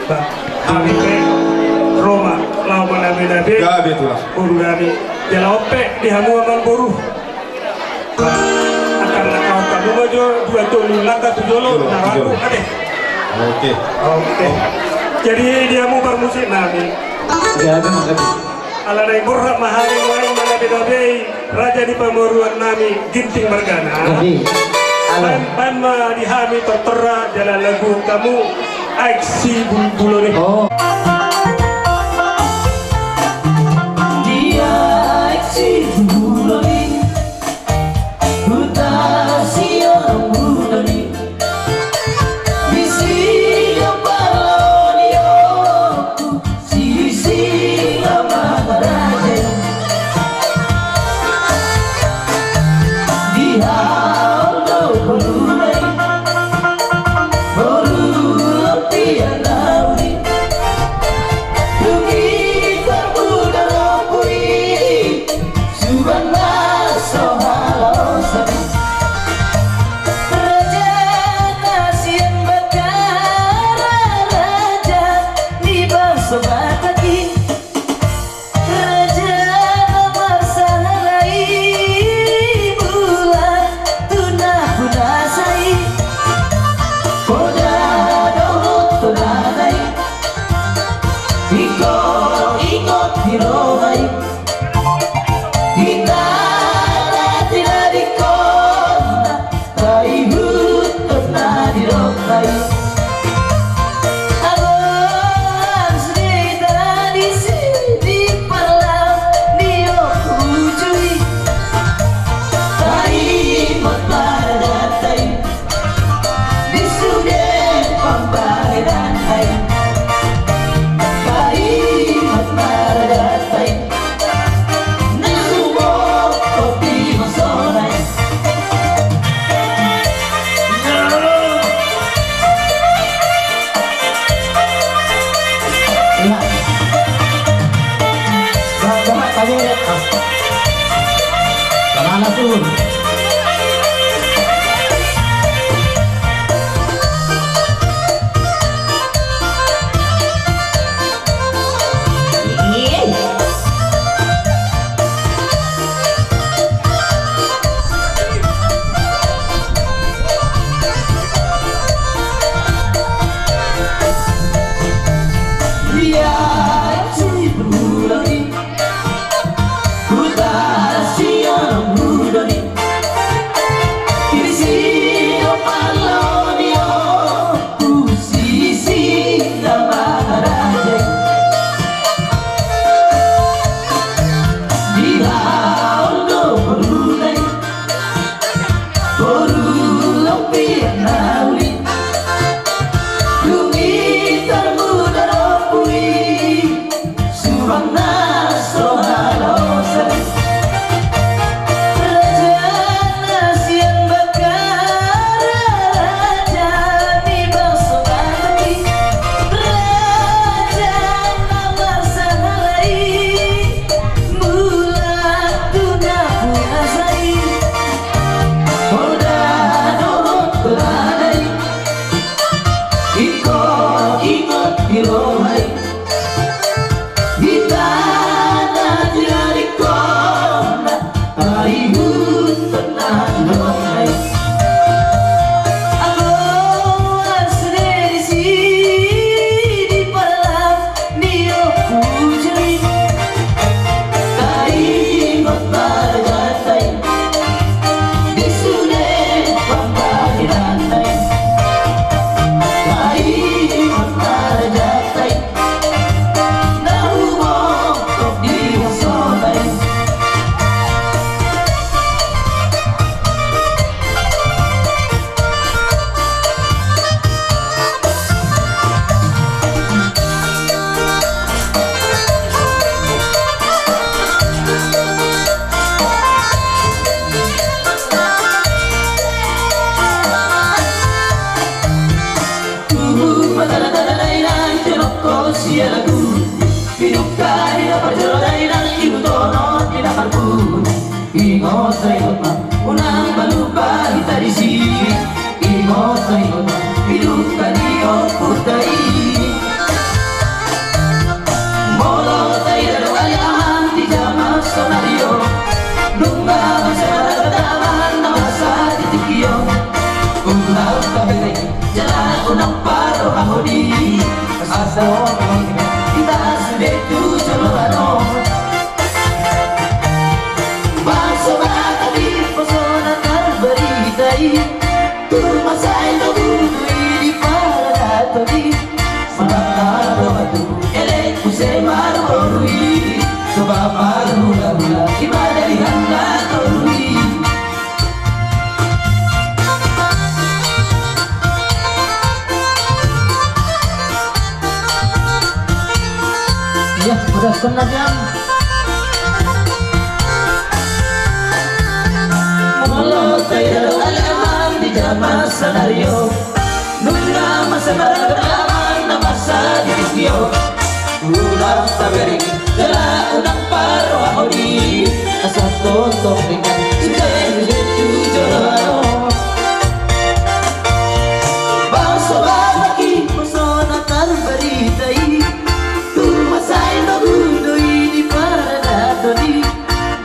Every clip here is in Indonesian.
Kami pe Roma lawan nabi-nabi. Ya betul. Buru nabi. Jalape di hamuan buru. Akan nakau kamu maju dua tahun langkah tujolo naraku ade. Oke. Oke. Jadi dia mau bermusik nabi. Ya ada nabi. Ala naik burhak mahari wain mana nabi raja di pemeruan nami ginting mergana. Panma dihami tertera jalan lagu kamu aksi bulu nih. Oh. Dia aksi bulu nih, mutasi orang bulu nih. Bisi yang balonio, sisi lama raja. Dia Kemana tuh? Unang balupa kita di sini, imot na hidup kaniyo putay. sono kita sudah tujuh ano bangsa tadi pesona terberitai rumah saya di para tadi semangat batu elek pusai marmorui sebab hula-hula ibadah di hangat torui. Ya, udah setengah jam. Walau tidak alam di zaman senario, nuna masa beragam masa di video. Ulang tabering, telah unang parohodi, asal tonton dengan cinta jujur. Bangsa lagi pesona terberitai.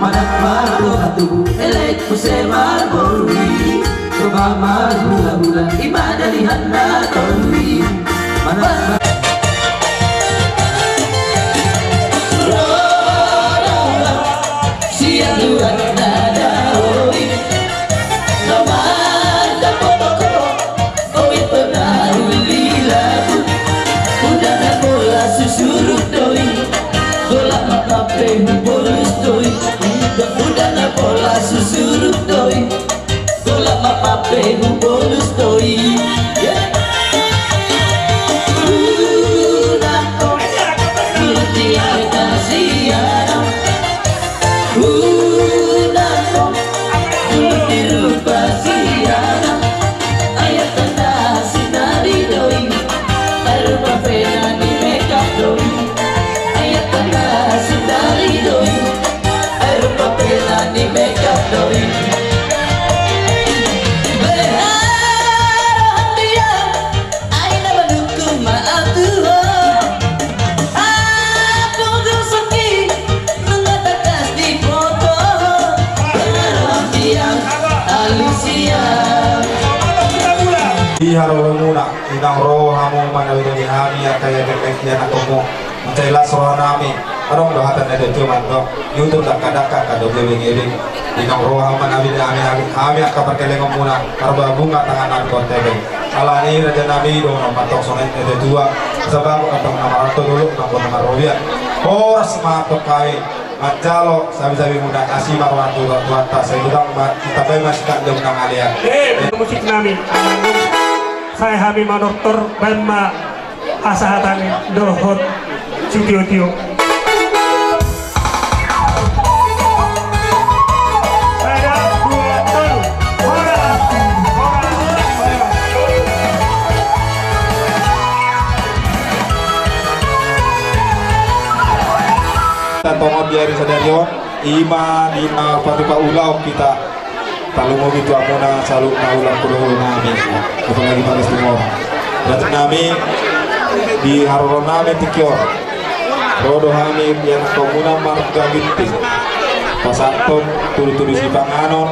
Manak malu hatu elek pusai marmorui coba malu hula ibadah di handa torui manak siang luar nada oi namanya koto-koto oi pernah lilaku udah nak bola susurut doi bola makape bolus doi udah na bola susurut doi bola mapape bolus doi udah lutia kasihan udah lupa sihan ayat tanda sinari doi air papena di makeup doi ayat tanda sinari doi ni makeup doi berharap dia aina mendukung maaf Tuhan aku tersepi mengatakan di foto berharap dia Alicia di harolomuna inang roh hamu manawi dari hami kaya kemekian akomo mencailah soal nami arong dohatan ada cuma dok YouTube dak kadaka kado bebeng inang roh hamu manawi dari hami akan perkeleng muna arba bunga tanganan kontebe ala ini raja nabi dong nomor sonet ada dua sebab atau nama rato dulu nama robian horas mato kai Mancalo sabi-sabi muda kasih marwatu tuata saya bilang kita masih tak jauh nang alia musik nami saya Habib Doktor Bama Asahatan Dohot Studio tongon biari sadario ima dina patupa ulau kita talu mau gitu amuna salu na ulang kulo nami apalagi pada semua dan nami di haroron nami tikyor rodo hami yang komuna marga binti pasanton turu-turu si panganon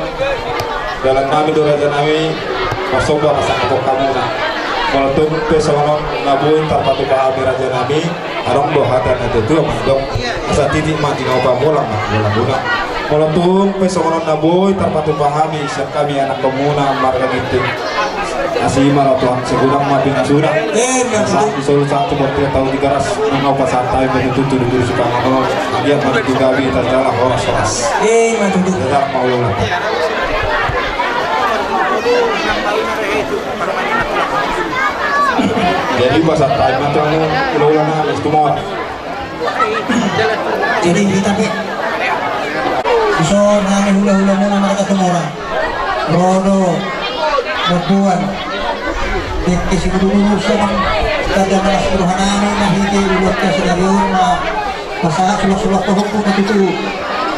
dalam nami doraja nami pasoba pasang kok kamuna kalau tuh pesonon ngabuin tarpatu pahami raja nami arong dohatan itu tuh mandong asa titik mati ngapa bola bola kalau tuh pesonon naboy tarpatu pahami siap kami anak komuna marga binti asimar tuan segulang mati nasura saat disuruh satu bertiga tahun di garas nangau pasantai begitu tuh suka ngomong dia mati juga bi terjalan horas mati terjalan mau ulang jadi pasantai mati ulang habis tumor jadi kita so nami hula-hula muna mereka tumora rodo Nabuan Dikti si guru sa kada malas kuruhanano na hindi ulot ka sa daryon na pasahat sulak-sulak ko hukong natutuo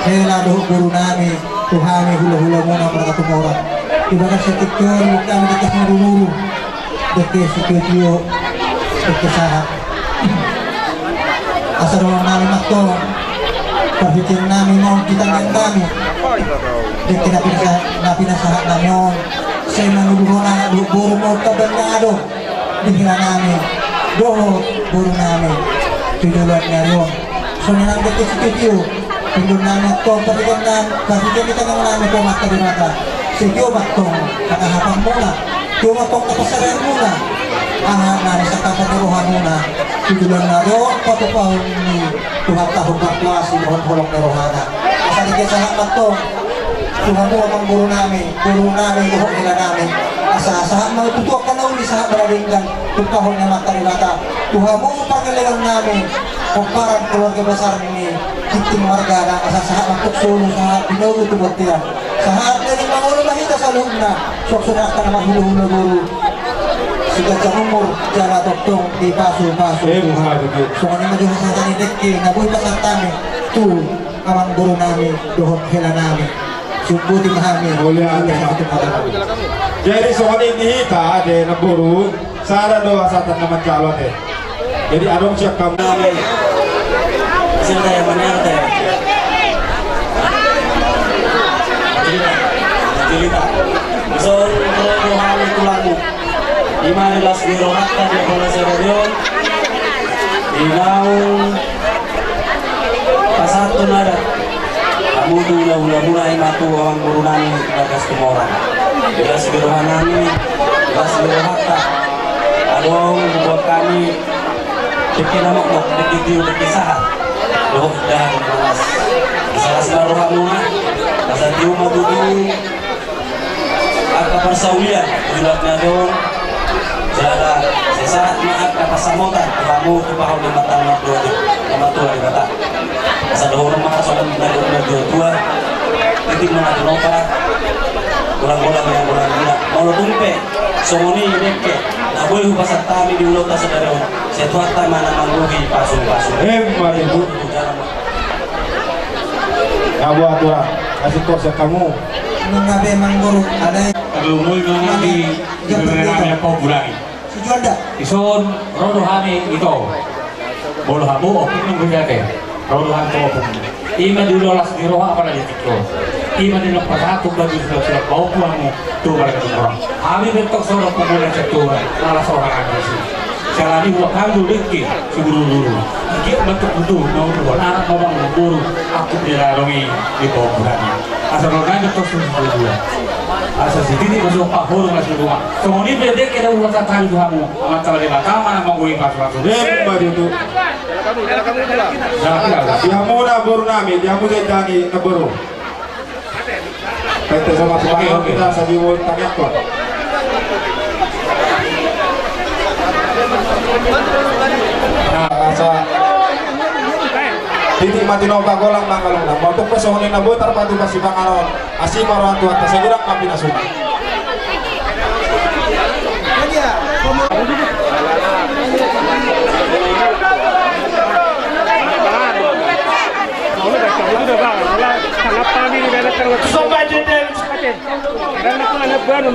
kaya lado guru nami tuhami hula-hula muna para katumora diba ka sa tikyon huwag kami dikas ng guluro dikti si kitiyo dikti sahat asarawan namin makto perhitin namin noon kita ng kami dikti na pinasahat namin sa mga nuluho na buro mo tabang na ado dihila namin dohot guru namin tujuan ngayon. So nanang dito si Titiyo, tujuan namin ito, pagkikin kita ng namin ito matalimata. Sige o matong nakahapang muna, yung matong kapasaran muna, ang namin sa kapatiruhan muna, tujuan ngayon, patupahon ni Tuhan tahong kaklasi, mohon hulong nerohana. Asali sa hak matong, Tuhan mo ang guru namin, buhok nila namin. Asa-asahan mga tutuak ka na uli sa malalinggan, tupahon na matalimata. Tuhan mo ang pangalilang namin, kung parang keluarga besar ni Ginting Margana, asa-asahan ang tuksulo sa binulo tubot nila. Sa harap na yung mga ulumahita sa loob na, suksunak ka na mahuluhula guru. Sigat sa umur, jala doktong, di paso-paso. So kung ano yung sa tanidekki, nabuhay pa sa tamin, tu, amang guru namin, dohot hila namin. Sumbuti mahami, sa ating mga. Jadi soal ini kita ada naburu, sana doa satan naman calon deh. Jadi adong siap kamu. Sila yang menyertai. Cerita. So, kalau hal itu laku, 15 biro hakka di Bola Sererion, di naung pasatu nada. Kamu dulu mulai matu orang guru nani bagas kemorang. 15 biro hanani, 15 biro hakka. Adong buat kami bikin nama kok begitu berkisah. Loh dan malas. Salah sebaru hamuna, pasal tiu madudu. Akka persaulian, ulatnya don. Jala sesaat maaf kata samotan, kamu kepahau di mata nama tua di mata. Pasal dohor mah soal dua, titik mana di nopa. Ulang-ulang yang ulang-ulang. Mau tumpe, somoni neke. Nah boleh pasal tami di ulang tas dari on. Setuata mana mangguhi pasu-pasu. Mari bu. Kamu aturan, kasih konsep kamu. Mengabe mangguru ada Kalau mau mengambil namanya kau bulangi. si Juanda. Ison rodo hami itu. Bolo hamu oke mengguyake. Rodo hamu oke. Ima dilolas di roha apa lagi itu. Ima di nomor satu bagi sudah bau puamu tuh mereka orang. Kami bentuk seorang pemuda cetua, malah seorang agresi. Jalani waktu dulu seburu-buru. Dia bentuk betul mau dua anak mau buru. Aku dilarungi di bawah bulangi. Asal orang itu seburu-buru. Asal sini masuk pahur masuk rumah. Semua ini beda kita ulang tahun kamu. Amat tahu lima kamar nama gue pas-pas. Mari itu. Dia mau nabur nami, dia mau jadi naburu. Kita sama sama kita sabiwul tanyak kok. Asa titik mati nopa golang mangkalong na mau tuh pesohonin na butar patu pasi pangaron asih maruan tuan tasegurang kami nasuna. Sampai jadi. Karena aku anak baru,